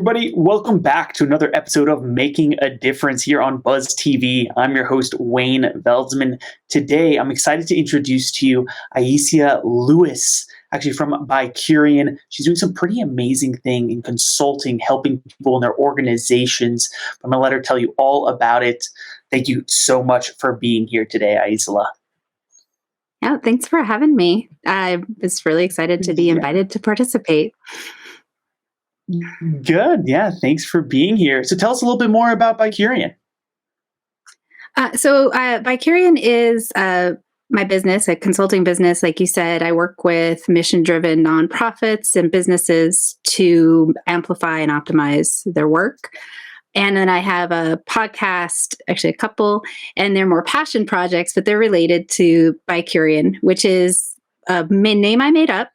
everybody. Welcome back to another episode of Making a Difference here on Buzz TV. I'm your host, Wayne Veldsman. Today, I'm excited to introduce to you Aicila Lewis, actually from BiCurean. She's doing some pretty amazing thing in consulting, helping people in their organizations. I'm going to let her tell you all about it. Thank you so much for being here today, Aicila. Yeah, thanks for having me. I was really excited to be invited to participate. Good. Yeah. Thanks for being here. So tell us a little bit more about BiCurean. BiCurean is my business, a consulting business. Like you said, I work with mission-driven nonprofits and businesses to amplify and optimize their work. And then I have a podcast, actually a couple, and they're more passion projects, but they're related to BiCurean, which is a name I made up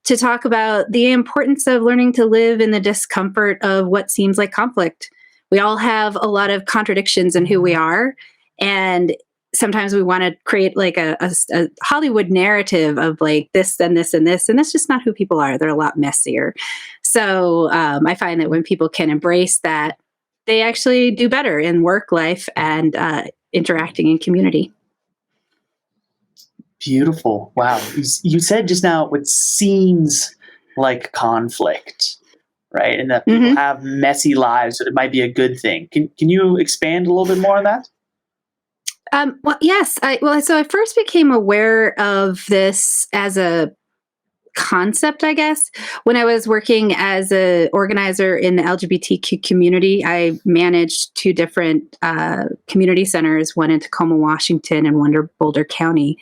to talk about the importance of learning to live in the discomfort of what seems like conflict. We all have a lot of contradictions in who we are. And sometimes we want to create like a Hollywood narrative of like this and this and this. And that's just not who people are. They're a lot messier. So I find that when people can embrace that, they actually do better in work life and interacting in community. Beautiful. Wow. You said just now what seems like conflict, right? And that people have messy lives, so it might be a good thing. Can you expand a little bit more on that? Well, yes. So I first became aware of this as a concept, I guess, when I was working as an organizer in the LGBTQ community. I managed two different community centers, one in Tacoma, Washington, and one in Boulder County.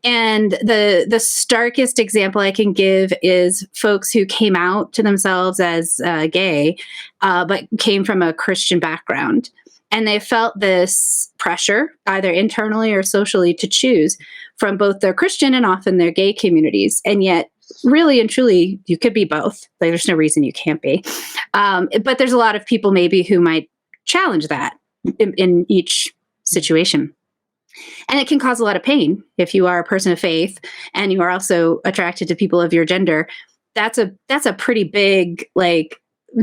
And the starkest example I can give is folks who came out to themselves as gay, but came from a Christian background. And they felt this pressure, either internally or socially, to choose from both their Christian and often their gay communities. And yet, really and truly, you could be both. Like, there's no reason you can't be. But there's a lot of people maybe who might challenge that in each situation. And it can cause a lot of pain if you are a person of faith and you are also attracted to people of your gender. That's a pretty big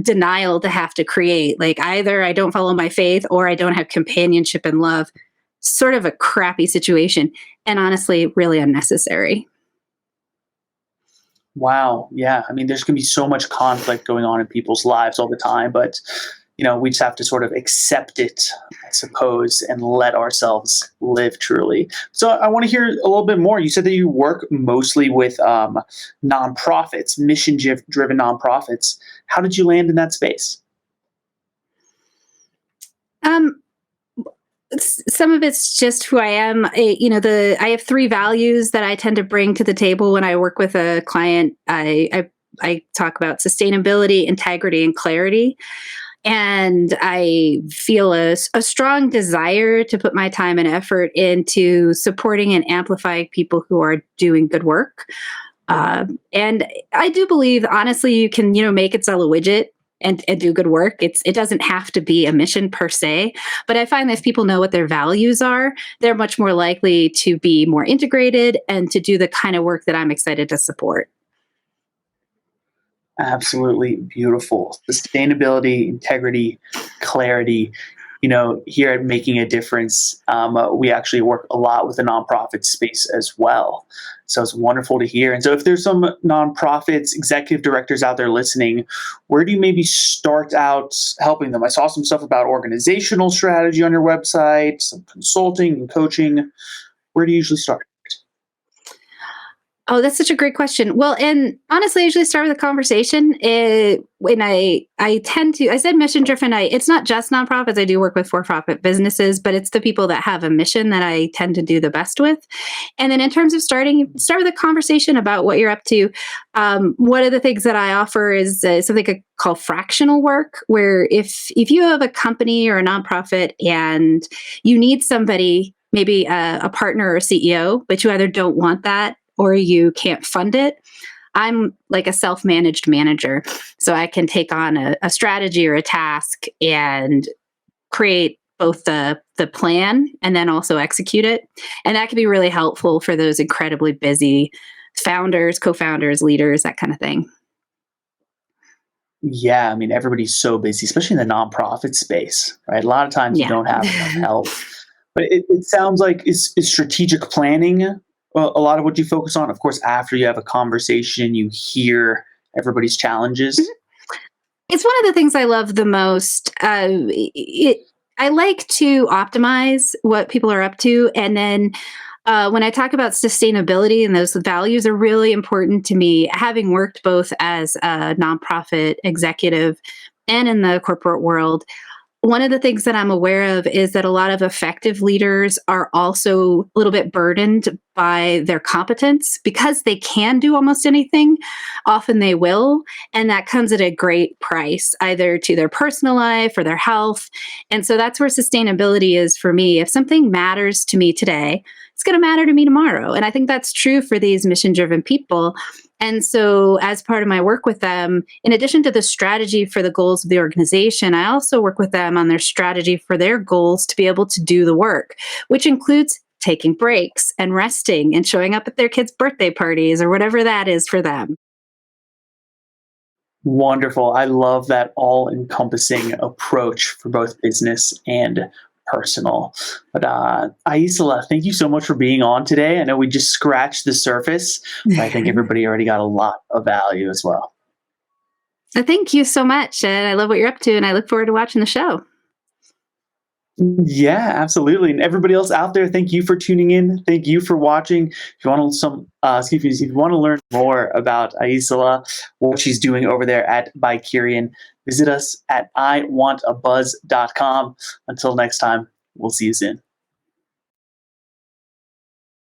denial to have to create. Like, either I don't follow my faith or I don't have companionship and love. Sort of a crappy situation, and honestly, really unnecessary. Wow. Yeah. I mean, there's going to be so much conflict going on in people's lives all the time, but we just have to sort of accept it, I suppose, and let ourselves live truly. So I want to hear a little bit more. You said that you work mostly with nonprofits, mission-driven nonprofits. How did you land in that space? Some of it's just who I am. I have three values that I tend to bring to the table when I work with a client. I talk about sustainability, integrity, and clarity. And I feel a strong desire to put my time and effort into supporting and amplifying people who are doing good work. And I do believe, honestly, you can, make it sell a widget and do good work. It doesn't have to be a mission per se, but I find that if people know what their values are, they're much more likely to be more integrated and to do the kind of work that I'm excited to support. Absolutely beautiful. Sustainability, integrity, clarity. Here at Making a Difference, we actually work a lot with the nonprofit space as well. So it's wonderful to hear. And so if there's some nonprofits, executive directors out there listening, where do you maybe start out helping them? I saw some stuff about organizational strategy on your website, some consulting and coaching. Where do you usually start? Oh, that's such a great question. Well, and honestly, I usually start with a conversation. When I said mission driven, it's not just nonprofits. I do work with for-profit businesses, but it's the people that have a mission that I tend to do the best with. And then in terms of start with a conversation about what you're up to. One of the things that I offer is something called fractional work, where if you have a company or a nonprofit and you need somebody, maybe a partner or CEO, but you either don't want that or you can't fund it, I'm like a self-managed manager. So I can take on a strategy or a task and create both the plan and then also execute it. And that can be really helpful for those incredibly busy founders, co-founders, leaders, that kind of thing. Yeah, I mean, everybody's so busy, especially in the nonprofit space, right? A lot of times you Yeah. don't have enough help. But it sounds like is strategic planning a lot of what you focus on? Of course, after you have a conversation, you hear everybody's challenges. It's one of the things I love the most. I like to optimize what people are up to. And then when I talk about sustainability and those values are really important to me, having worked both as a nonprofit executive and in the corporate world, one of the things that I'm aware of is that a lot of effective leaders are also a little bit burdened by their competence because they can do almost anything. Often they will. And that comes at a great price, either to their personal life or their health. And so that's where sustainability is for me. If something matters to me today, it's going to matter to me tomorrow. And I think that's true for these mission driven people. And so, as part of my work with them, in addition to the strategy for the goals of the organization, I also work with them on their strategy for their goals to be able to do the work, which includes taking breaks and resting and showing up at their kids' birthday parties or whatever that is for them. Wonderful. I love that all encompassing approach for both business and personal. But Aicila, thank you so much for being on today. I know we just scratched the surface, but I think everybody already got a lot of value as well. Thank you so much. And I love what you're up to. And I look forward to watching the show. Yeah, absolutely. And everybody else out there, thank you for tuning in. Thank you for watching. If you want to excuse me, if you want to learn more about Aicila, what she's doing over there at BiCurean, visit us at iwantabuzz.com. Until next time, we'll see you soon.